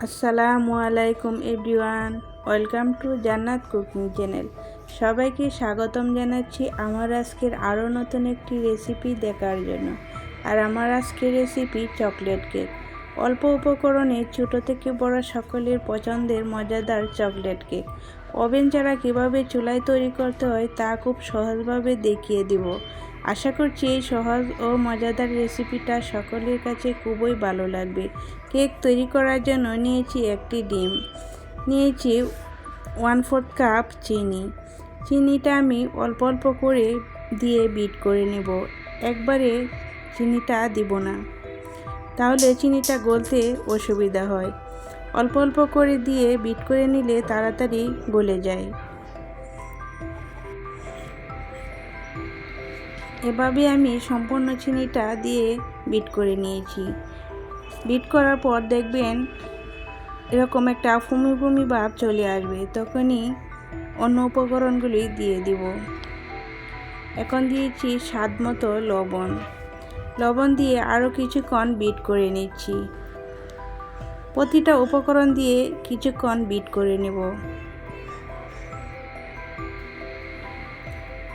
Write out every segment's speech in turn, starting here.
আসসালামু আলাইকুম everyone, welcome to জান্নাত কুকিং চ্যানেল। সবাইকে স্বাগতম জানাচ্ছি আমার আজকের আরও নতুন একটি রেসিপি দেখার জন্য। আর আমার আজকের রেসিপি চকলেট কেক। অল্প উপকরণে ছোটো থেকে বড় সকলের পছন্দের মজাদার চকলেট কেক ওভেন ছাড়া কীভাবে চুলায় তৈরি করতে হয় তা খুব সহজভাবে দেখিয়ে দিব। আশা করছি এই সহজ ও মজাদার রেসিপিটা সকলের কাছে খুবই ভালো লাগবে। কেক তৈরি করার জন্য নিয়েছি একটি ডিম, নিয়েছি 1/4 কাপ চিনিটা আমি অল্প অল্প করে দিয়ে বিট করে নেব। একবারে চিনিটা দিব না, তাহলে চিনিটা গলতে অসুবিধা হয়। অল্প অল্প করে দিয়ে বিট করে নিলে তাড়াতাড়ি গলে যায়। এভাবে আমি সম্পূর্ণ চিনিটা দিয়ে বিট করে নিয়েছি। বিট করার পর দেখবেন এরকম একটা ফুমি ফুমি ভাব চলে আসবে, তখনই অন্য উপকরণগুলি দিয়ে দিব। এখন দিয়েছি স্বাদ মতো লবণ দিয়ে আরও কিছুক্ষণ বিট করে নিচ্ছি। প্রতিটা উপকরণ দিয়ে কিছুক্ষণ বিট করে নেব।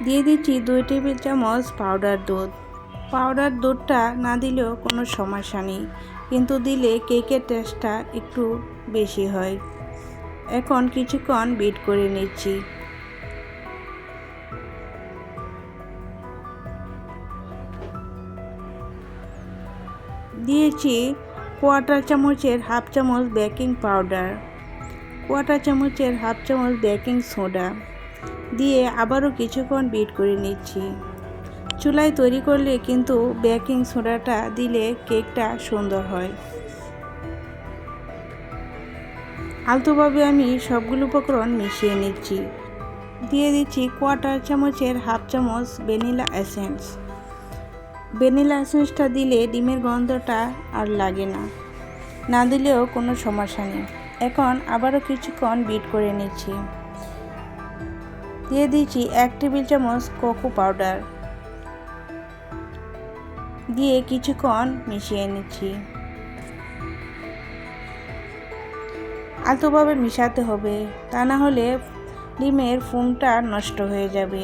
দিয়ে দিচ্ছি 2 টেবিল চামচ পাউডার দুধটা না দিলেও কোনো সমস্যা নেই, কিন্তু দিলে কেকের টেস্টটা একটু বেশি হয়। এখন কিছুক্ষণ বিট করে নিচ্ছি। দিয়েছি কোয়ার্টার চামচের হাফ চামচ বেকিং পাউডার, কোয়ার্টার চামচের হাফ চামচ বেকিং সোডা দিয়ে আবারও কিছুক্ষণ বিট করে নিচ্ছি। চুলায় তৈরি করলে কিন্তু বেকিং সোডাটা দিলে কেকটা সুন্দর হয়। আলতোভাবে আমি সবগুলো উপকরণ মিশিয়ে নিচ্ছি। দিয়ে দিচ্ছি কোয়ার্টার চামচের হাফ চামচ ভ্যানিলা এসেন্সটা দিলে ডিমের গন্ধটা আর লাগে না, না দিলেও কোনো সমস্যা নেই। এখন আবারও কিছুক্ষণ বিট করে নিচ্ছি। দিয়ে দিচ্ছি 1 টেবিল চামচ কোকো পাউডার দিয়ে কিছুক্ষণ মিশিয়ে নিচ্ছি। আলতোভাবে মিশাতে হবে, তা না হলে ডিমের ফোমটা নষ্ট হয়ে যাবে।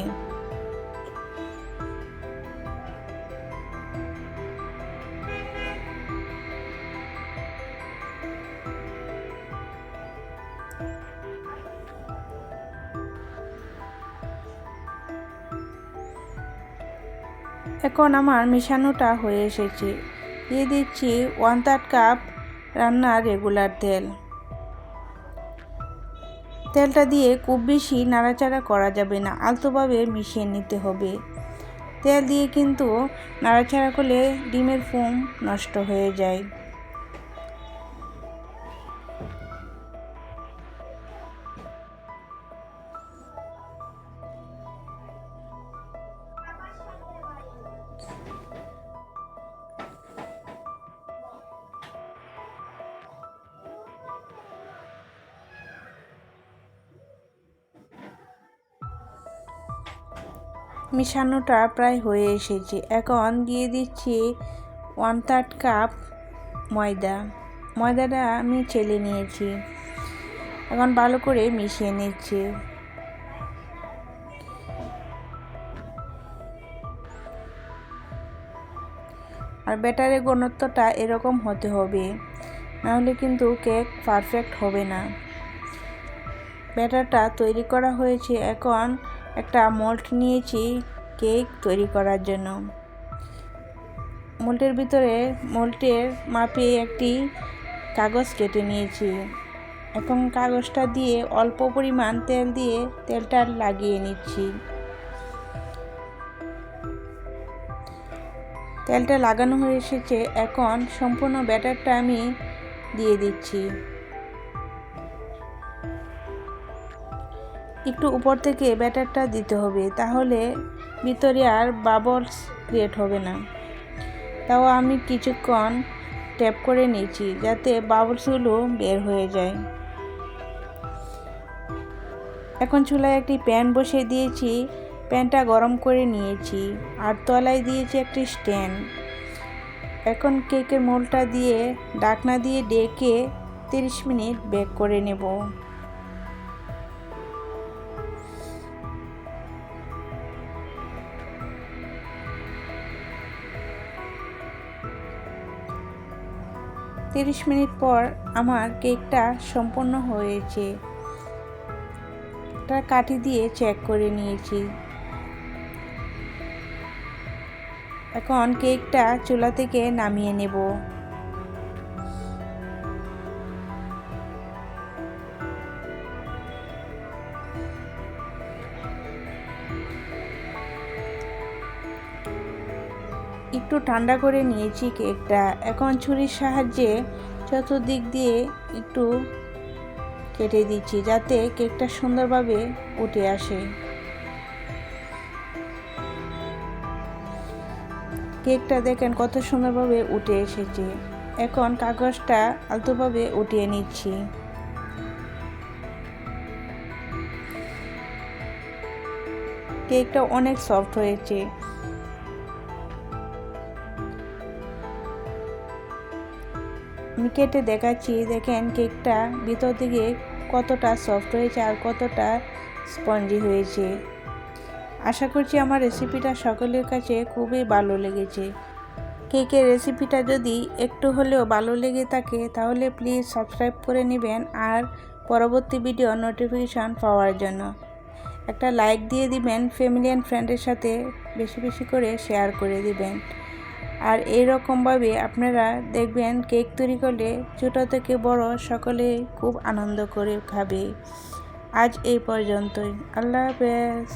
এখন আমার মেশানোটা হয়ে এসেছে। দিয়ে দিচ্ছি 1/3 কাপ রান্নার রেগুলার তেলটা দিয়ে খুব বেশি নাড়াচাড়া করা যাবে না, আলতোভাবে মিশিয়ে নিতে হবে। তেল দিয়ে কিন্তু নাড়াচাড়া করলে ডিমের ফোম নষ্ট হয়ে যায়। মিশানোটা প্রায় হয়ে এসেছে। এখন দিয়ে দিচ্ছি 1/3 কাপ ময়দাটা আমি চেলে নিয়েছি। এখন ভালো করে মিশিয়ে নিচ্ছি। আর ব্যাটারের ঘনত্বটা এরকম হতে হবে, নাহলে কিন্তু কেক পারফেক্ট হবে না। ব্যাটারটা তৈরি করা হয়েছে। এখন একটা মোল্ড নিয়েছি কেক তৈরি করার জন্য। মোল্ডের মাপে একটি কাগজ কেটে নিয়েছি। এখন কাগজটা দিয়ে অল্প পরিমাণ তেল দিয়ে তেলটা লাগিয়ে নিচ্ছি। তেলটা লাগানো হয়ে এসেছে। এখন সম্পূর্ণ ব্যাটারটা আমি দিয়ে দিচ্ছি। একটু উপর থেকে ব্যাটারটা দিতে হবে, তাহলে ভিতরে আর বাবলস ক্রিয়েট হবে না। তাও আমি কিছুক্ষণ ট্যাপ করে নিয়েছি যাতে বাবলসগুলো বের হয়ে যায়। এখন চুলায় একটি প্যান বসিয়ে দিয়েছি, প্যানটা গরম করে নিয়েছি আর তলায় দিয়েছি একটি স্ট্যান্ড। এখন কেকের মোল্ডটা দিয়ে ঢাকনা দিয়ে ডেকে 30 মিনিট বেক করে নেব। তিরিশ মিনিট পর আমার কেকটা সম্পূর্ণ হয়েছে। একটা কাঠি দিয়ে চেক করে নিয়েছি। এখন কেকটা চুলা থেকে নামিয়ে নেব। একটু ঠান্ডা করে নিয়েছি কেকটা। এখন ছুরির সাহায্যে চতুর্দিক দিয়ে একটু কেটে দিচ্ছি যাতে কেকটা সুন্দরভাবে উঠে আসে। কেকটা দেখেন কত সুন্দরভাবে উঠে এসেছে। এখন কাগজটা আলতোভাবে উঠিয়ে নিচ্ছি। কেকটা অনেক সফট হয়েছে। আমি কেটে দেখাচ্ছি, দেখেন কেকটা ভিতর থেকে কতটা সফট হয়েছে আর কতটা স্পঞ্জি হয়েছে। আশা করছি আমার রেসিপিটা সকলের কাছে খুবই ভালো লেগেছে। কেকের রেসিপিটা যদি একটু হলেও ভালো লেগে থাকে তাহলে প্লিজ সাবস্ক্রাইব করে নেবেন আর পরবর্তী ভিডিও নোটিফিকেশান পাওয়ার জন্য একটা লাইক দিয়ে দিবেন। ফ্যামিলি অ্যান্ড ফ্রেন্ডের সাথে বেশি বেশি করে শেয়ার করে দিবেন। আর এইরকমভাবে আপনারা দেখবেন কেক তৈরি করলে ছোটো থেকে বড় সকলেই খুব আনন্দ করে খাবে। আজ এই পর্যন্তই। আল্লাহ হাফেজ।